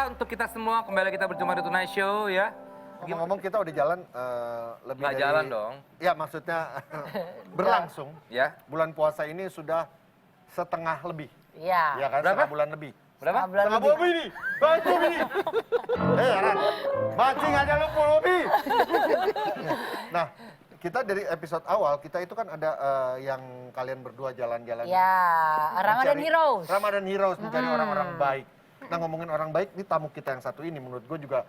untuk kita semua, kembali kita berjumpa di Tonight Show ya. Ngomong-ngomong kita udah jalan lebih Nggak dari... jalan dong. Ya maksudnya berlangsung. Ya. Bulan puasa ini sudah setengah lebih. Iya. Ya kan, Berapa? setengah bulan lebih. Berapa? Setengah bulan lebih nih. Bantu ini. Ran, mancing aja lu lebih. Nah, kita dari episode awal, kita itu kan ada yang kalian berdua jalan-jalan. Ya, Ramadan Heroes. Ramadan Heroes, mencari orang-orang baik. Nah, ngomongin orang baik, ini tamu kita yang satu ini menurut gue juga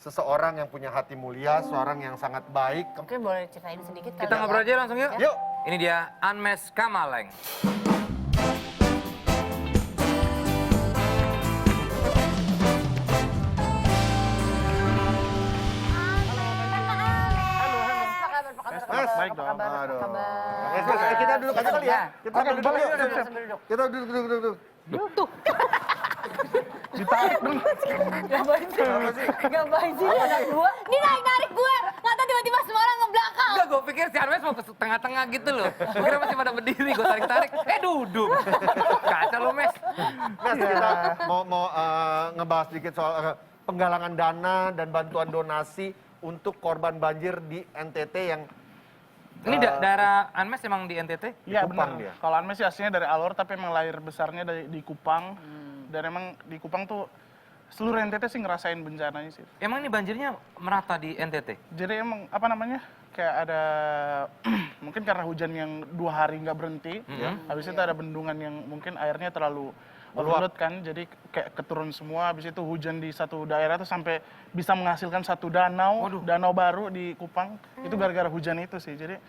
seseorang yang punya hati mulia, seorang yang sangat baik. Mungkin boleh ceritain sedikit kali Kita ya, ngobrol Bang? aja langsung yuk. Yuk. Ini dia Anmes Kamaleng. Mas, baik dong. Aduh. Apa kabar? Kita duduk aja kali ya. Kita Oke, duduk boleh, yuk. duduk, sambil duduk. Kita duduk. Ditarik dong. Ngapain sih? Ngapain sih anak gua? Dia narik gue, nggak tahu tiba-tiba semua orang ngebelakang. Enggak, gue pikir si Anmes mau ke tengah-tengah gitu loh. Gue kira masih pada berdiri, gue tarik-tarik. Duduk. Kacau lo, Mes. Mas, kita mau ngebahas sedikit soal penggalangan dana dan bantuan donasi untuk korban banjir di NTT yang Ini daerah Anmes emang di NTT? Iya Kupang benar. dia. Kalau Anmes sih aslinya dari Alor, tapi emang lahir besarnya di Kupang. Dan emang di Kupang tuh seluruh NTT sih ngerasain bencananya sih. Emang ini banjirnya merata di NTT? Jadi emang apa namanya, kayak ada mungkin karena hujan yang 2 hari nggak berhenti. Habis itu ada bendungan yang mungkin airnya terlalu overload kan, jadi kayak keturun semua. Habis itu hujan di satu daerah tuh sampai bisa menghasilkan satu danau baru di Kupang. Itu gara-gara hujan itu sih. Jadi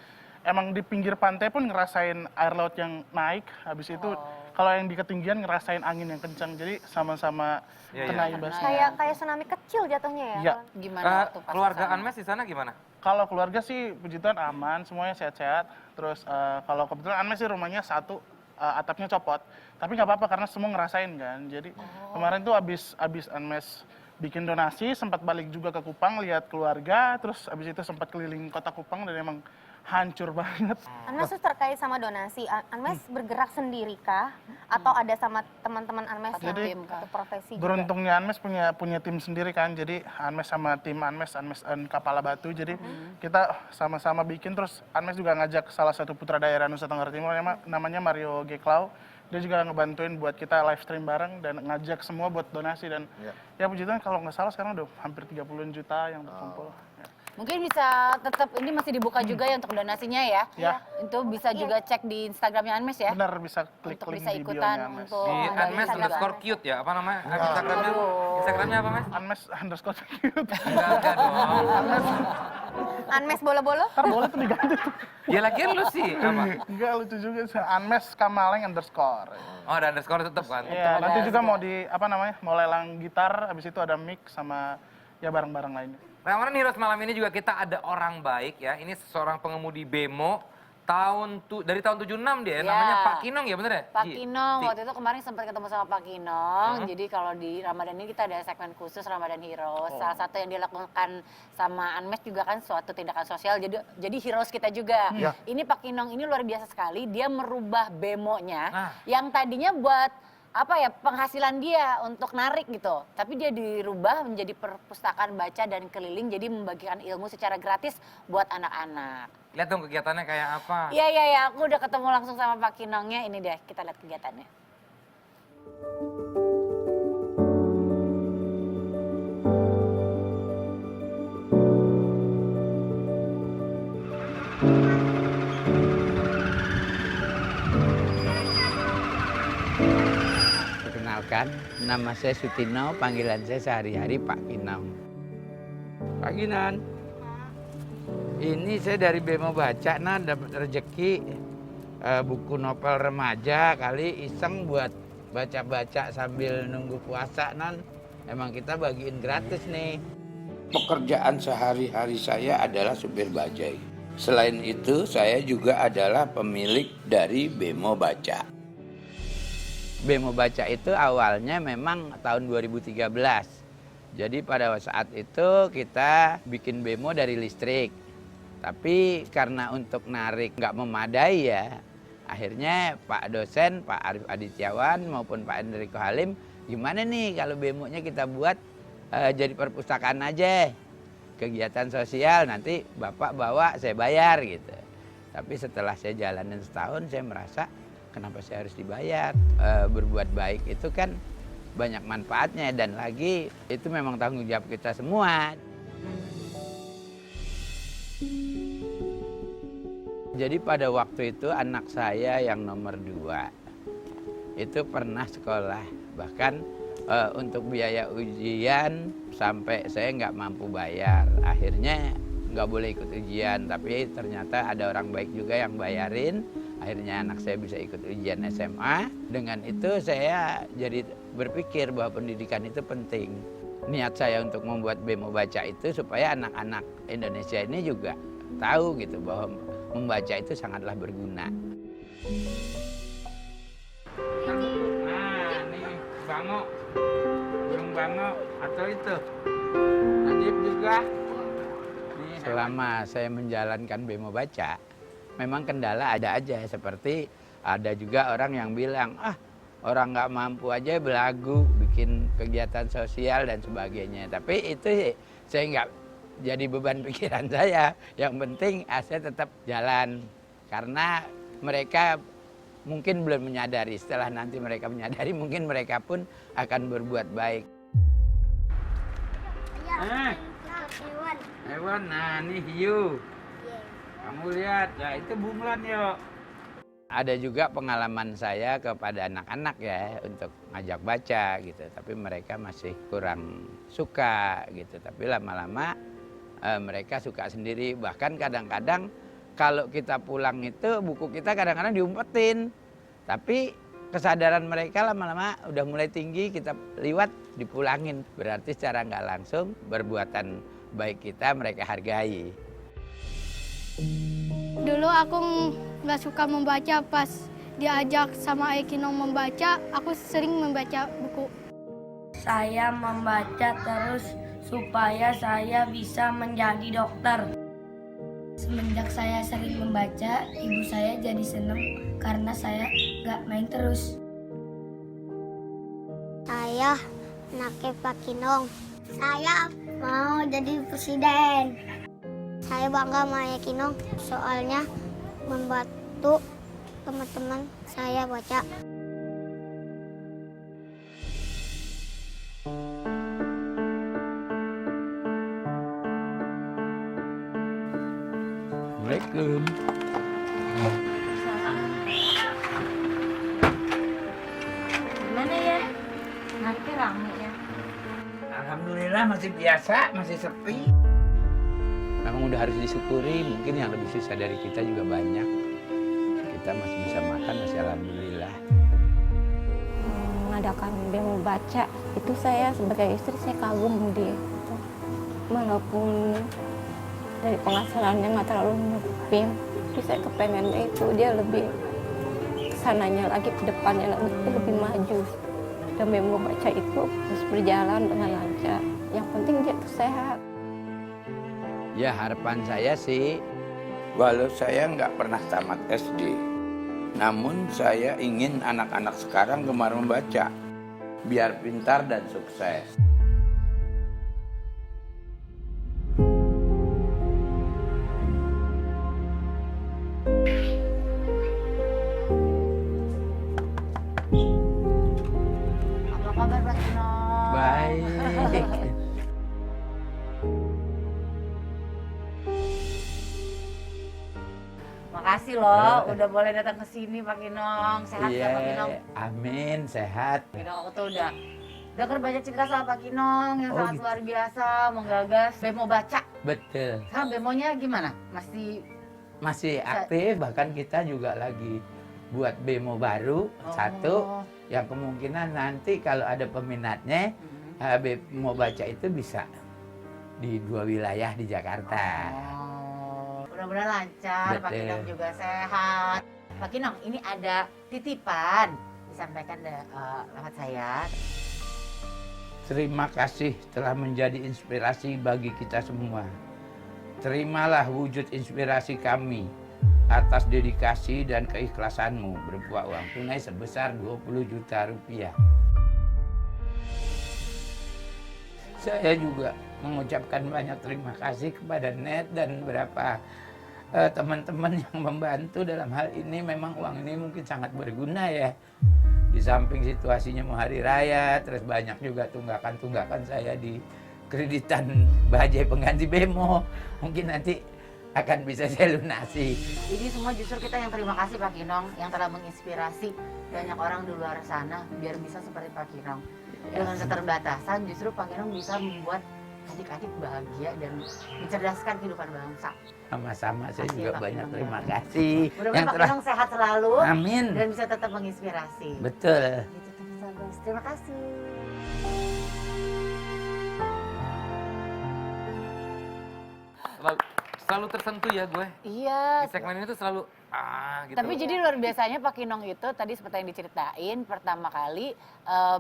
emang di pinggir pantai pun ngerasain air laut yang naik. Habis itu kalau yang di ketinggian ngerasain angin yang kencang. Jadi sama-sama kena imbasnya. Kayak tsunami kecil jatuhnya ya. Iya. Gimana waktu pas Keluarga kesana? Anmes di sana gimana? Kalau keluarga sih puji Tuhan aman, semuanya sehat-sehat. Terus kalau kebetulan Anmes sih rumahnya satu, atapnya copot. Tapi nggak apa-apa karena semua ngerasain kan. Jadi kemarin tuh abis Anmes bikin donasi, sempat balik juga ke Kupang, lihat keluarga. Terus abis itu sempat keliling kota Kupang dan emang hancur banget. Anmes tuh terkait sama donasi, Anmes bergerak sendiri kah? Atau ada sama teman-teman Anmes yang Jadi, satu profesi juga? Beruntungnya Anmes punya tim sendiri kan, jadi Anmes sama tim Anmes and Kapala Batu, jadi kita sama-sama bikin. Terus Anmes juga ngajak salah satu putra daerah Nusa Tenggara Timur namanya Mario Geklau, dia juga ngebantuin buat kita live stream bareng dan ngajak semua buat donasi. Dan ya puji Tuhan kalau nggak salah sekarang udah hampir 30 juta yang terkumpul. Ya. Mungkin bisa tetap, ini masih dibuka juga ya untuk donasinya ya. Ya. Itu bisa juga cek di Instagramnya Anmes ya. Benar, bisa klik Untuk link bisa di ikutan bio-nya Anmes. untuk Di dari Anmes Instagram underscore Anmes. cute ya? Apa namanya? Instagramnya? Instagramnya apa, Mes? Anmes underscore cute. Enggak dong. Anmes bolo-bolo? Ntar boleh tuh diganti tuh. Ya lagian lu sih, apa? Enggak, lucu juga sih. Anmes Kamaleng underscore. Oh, ada underscore tetap kan? Iya, nanti juga mau mau lelang gitar, habis itu ada mic sama ya barang-barang lainnya. Ramadan Heroes malam ini juga kita ada orang baik ya. Ini seorang pengemudi bemo dari tahun 76 dia, Ya. namanya Pak Kinong ya, bener ya? Pak Kinong, waktu itu kemarin sempat ketemu sama Pak Kinong. Jadi kalau di Ramadan ini kita ada segmen khusus Ramadan Heroes. Salah satu yang dilakukan sama Anmes juga kan suatu tindakan sosial. Jadi heroes kita juga. Ini Pak Kinong ini luar biasa sekali. Dia merubah bemonya yang tadinya buat penghasilan dia untuk narik gitu. Tapi dia dirubah menjadi perpustakaan baca dan keliling, jadi membagikan ilmu secara gratis buat anak-anak. Lihat dong kegiatannya kayak apa. Iya, aku udah ketemu langsung sama Pak Kinongnya. Ini deh, kita lihat kegiatannya. Perkenalkan, nama saya Sutino, panggilan saya sehari-hari Pak Kinong. Pak Kinan, ini saya dari Bemo Baca, dapat rezeki buku novel remaja kali iseng buat baca-baca sambil nunggu puasa, emang kita bagiin gratis nih. Pekerjaan sehari-hari saya adalah supir bajai. Selain itu, saya juga adalah pemilik dari Bemo Baca. Bemo Baca itu awalnya memang tahun 2013. Jadi pada saat itu kita bikin bemo dari listrik. Tapi karena untuk narik nggak memadai ya, akhirnya Pak dosen, Pak Arif Adityawan maupun Pak Enrico Halim gimana nih kalau bemonya kita buat jadi perpustakaan aja, kegiatan sosial, nanti bapak bawa saya bayar gitu. Tapi setelah saya jalanin setahun saya merasa kenapa saya harus dibayar. Berbuat baik itu kan banyak manfaatnya, dan lagi itu memang tanggung jawab kita semua. Jadi pada waktu itu anak saya yang nomor 2 itu pernah sekolah, bahkan untuk biaya ujian sampai saya nggak mampu bayar. Akhirnya nggak boleh ikut ujian, tapi ternyata ada orang baik juga yang bayarin. Akhirnya anak saya bisa ikut ujian SMA. Dengan itu saya jadi berpikir bahwa pendidikan itu penting. Niat saya untuk membuat Bemo Baca itu supaya anak-anak Indonesia ini juga tahu gitu bahwa membaca itu sangatlah berguna. Nah, nih bango, burung bango atau itu Najib juga. Nih, selama saya menjalankan Bemo Baca, memang kendala ada aja, seperti ada juga orang yang bilang, orang nggak mampu aja belagu, bikin kegiatan sosial dan sebagainya. Tapi itu saya nggak jadi beban pikiran saya. Yang penting saya tetap jalan. Karena mereka mungkin belum menyadari. Setelah nanti mereka menyadari, mungkin mereka pun akan berbuat baik. Hewan, nah ini hiu. Kamu lihat, ya itu bunglon yuk. Ada juga pengalaman saya kepada anak-anak ya untuk ngajak baca gitu, tapi mereka masih kurang suka gitu. Tapi lama-lama mereka suka sendiri. Bahkan kadang-kadang kalau kita pulang itu buku kita kadang-kadang diumpetin. Tapi kesadaran mereka lama-lama udah mulai tinggi, kita liwat dipulangin. Berarti secara nggak langsung perbuatan baik kita mereka hargai. Dulu aku nggak suka membaca, pas diajak sama Ekinong membaca, aku sering membaca buku. Saya membaca terus supaya saya bisa menjadi dokter. Semenjak saya sering membaca, ibu saya jadi senang karena saya nggak main terus. Saya anaknya Pak Kinong. Saya mau jadi presiden. Saya bangga sama Ayah Kinong, soalnya membantu teman-teman saya baca. Assalamualaikum. Gimana ya? Nanti rame ya? Alhamdulillah masih biasa, masih sepi. Memang udah harus disyukuri, mungkin yang lebih susah dari kita juga banyak. Kita masih bisa makan, masih alhamdulillah. Mengadakan Bemo Baca, itu saya sebagai istri saya kagum dia. Walaupun dari penghasilannya nggak terlalu nyukupin, tapi saya kepengen itu dia lebih kesananya lagi, ke depannya lebih maju. Dan Bemo Baca itu harus berjalan dengan lancar. Yang penting dia tuh sehat. Ya harapan saya sih, Walau saya nggak pernah tamat SD, namun saya ingin anak-anak sekarang gemar membaca, biar pintar dan sukses. Apa kabar Pak Kinong? baik. Makasih loh, udah boleh datang ke sini Pak Kinong. Sehat ya Pak Kinong? Amin, sehat. Pak Kinong, aku tuh udah dengar banyak cerita sama Pak Kinong yang sangat gitu. luar biasa, menggagas Bemo Baca. Betul. Sekarang Bemonya gimana? Masih aktif, bahkan kita juga lagi buat Bemo baru, satu, yang kemungkinan nanti kalau ada peminatnya, Bemo Baca itu bisa di 2 wilayah di Jakarta. Mudah-mudahan lancar, Pak Betul. Kinong juga sehat. Pak Kinong, ini ada titipan disampaikan lewat saya. Terima kasih telah menjadi inspirasi bagi kita semua. Terimalah wujud inspirasi kami atas dedikasi dan keikhlasanmu berupa uang tunai sebesar 20 juta rupiah. Saya juga mengucapkan banyak terima kasih kepada Net dan beberapa teman-teman yang membantu dalam hal ini. Memang uang ini mungkin sangat berguna ya. Di samping situasinya mau hari raya, terus banyak juga tunggakan-tunggakan saya di kreditan bajai pengganti bemo. Mungkin nanti akan bisa saya lunasi. Ini semua justru kita yang terima kasih Pak Kinong yang telah menginspirasi banyak orang di luar sana biar bisa seperti Pak Kinong. Dengan keterbatasan justru Pak Kinong bisa membuat adik-adik bahagia dan mencerdaskan kehidupan bangsa. Sama-sama, saya Makasih, juga Pak banyak Kinong. terima kasih. Mudah-mudahan Pak Kinong sehat selalu Amin. dan bisa tetap menginspirasi. Betul. Gitu, Sahabat. Terima kasih. Selalu tersentuh ya gue. Iya. Di segmen ini tuh selalu gitu. Tapi jadi luar biasanya Pak Kinong itu tadi seperti yang diceritain pertama kali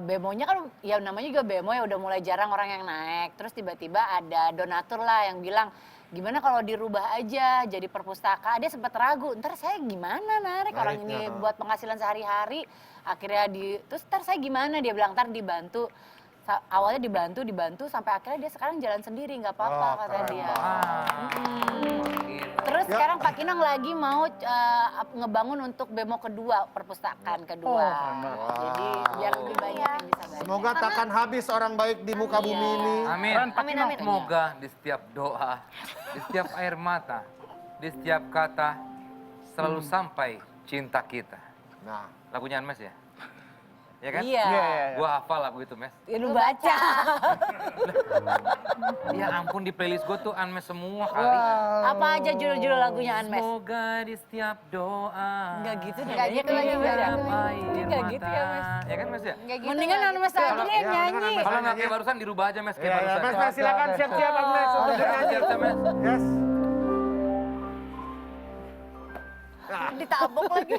bemonya kan ya namanya juga bemo ya udah mulai jarang orang yang naik. Terus tiba-tiba ada donatur lah yang bilang gimana kalau dirubah aja jadi perpustakaan. Dia sempat ragu, ntar saya gimana narik orang ini buat penghasilan sehari-hari. Akhirnya terus ntar saya gimana dia bilang ntar dibantu. Awalnya dibantu sampai akhirnya dia sekarang jalan sendiri nggak apa-apa kata dia. Terus sekarang Pak Kinong lagi mau ngebangun untuk bemo kedua, perpustakaan kedua. Jadi biar lebih banyak yang bisa baca. Semoga takkan habis orang baik di muka bumi ini. Amin. Amin, amin. Semoga di setiap doa, di setiap air mata, di setiap kata selalu sampai cinta kita. Nah, Lagunya Anmes ya? Ya kan? Iya. Gua hafal lagu itu, Mes. Ya, lu baca. Ya ampun, di playlist gua tuh Anmes semua kali. Apa aja judul-judul lagunya Anmes? Semoga di setiap doa. Enggak gitu deh. Nggak gitu lagi, Beda. Setiap air Nggak mata. gitu ya, Mes. Ya kan, Mes ya? Nggak gitu Mendingan lagi. Anmes aja deh yang nyanyi. Kalau nggak kayak barusan dirubah aja, Mes. Kayak ya, barusan. Mas, silakan siap-siap Agnes untuk bernyanyi. Mes. Yes. Ditabok lagi.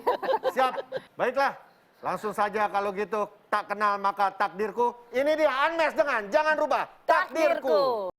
Siap. Baiklah. Langsung saja kalau gitu tak kenal maka takdirku. Ini dia Anmes dengan Jangan Rubah Takdirku.